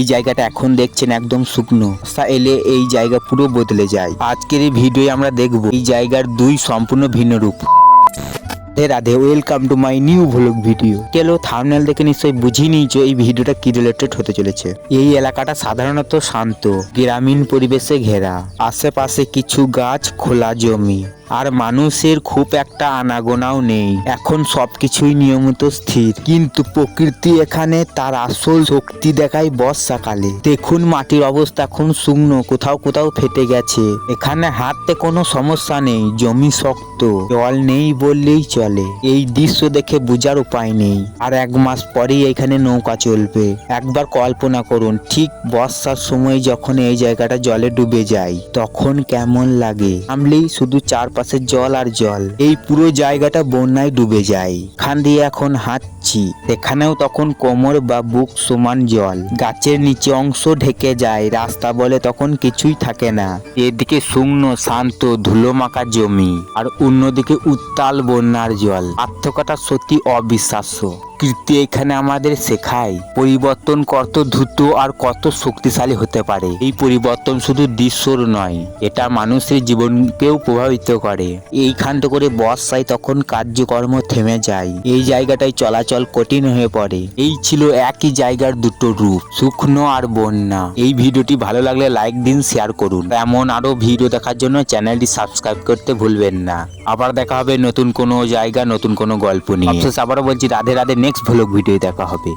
এই জায়গাটা এখন দেখছেন একদম শুকনো, বর্ষা এলে এই জায়গা পুরো বদলে যায়। আজকের এই ভিডিওয়ে আমরা দেখব এই জায়গার দুই সম্পূর্ণ ভিন্ন রূপ। Radhe, welcome to my new vlog video. কেলো থাম্বনেল দেখে নিশ্চয়ই বুঝিয়ে নিয়েছো এই ভিডিওটা কি রিলেটেড হতে চলেছে। এই এলাকাটা সাধারণত শান্ত, গ্রামীণ পরিবেশে ঘেরা, আশেপাশে কিছু গাছ, খোলা জমি আর মানুষের খুব একটা আনাগোনাও নেই। এখন সবকিছুই নিয়মিত স্থির, কিন্তু প্রকৃতি এখানে তার আসল শক্তি দেখায় বর্ষাকালে। দেখুন মাটির অবস্থা এখন শুকনো, কোথাও কোথাও ফেটে গেছে। এখানে হাঁটতে কোনো সমস্যা নেই, জমি শক্ত, জল নেই বললেই চলে। এই দৃশ্য দেখে বোঝার উপায় নেই আর 1 মাস পরেই এখানে নৌকা চলবে। একবার কল্পনা করুন, ঠিক বর্ষার সময় যখন এই জায়গাটা জলে ডুবে যায় তখন কেমন লাগে। নামলেই শুধু চারপাশে জল আর জল, এই পুরো জায়গাটা বন্যায় ডুবে যায়। এখান দিয়ে এখন হাঁটছি, এখানেও তখন কোমর বা বুক সমান জল। গাছের নিচে অংশ ঢেকে যায়, রাস্তা বলে তখন কিছুই থাকে না। এদিকে শুকনো শান্ত ধুলো মাখা জমি আর অন্যদিকে উত্তাল বন্যার জল। পার্থক্যটা সত্যি অবিশ্বাস্য। প্রকৃতি এখানে আমাদের শেখায় পরিবর্তন কত দ্রুত আর কত শক্তিশালী হতে পারে। এই পরিবর্তন শুধু দৃশ্যর নয়, এটা মানুষের জীবনকেও প্রভাবিত করে। এইখানটা করে বর্ষায় তখন কার্যকর্ম থেমে যায়, এই জায়গাটায় চলাচল কঠিন হয়ে পড়ে। এই ছিল একই জায়গার দুটো রূপ, শুকনো আর বন্যা। এই ভিডিওটি ভালো লাগলে লাইক দিন, শেয়ার করুন। এমন আরো ভিডিও দেখার জন্য চ্যানেলটি সাবস্ক্রাইব করতে ভুলবেন না। আবার দেখা হবে নতুন কোনো জায়গা, নতুন কোনো গল্প নিয়ে। অবশেষে আবারও বলছি Radhe Radhe, next vlog video দেখা হবে।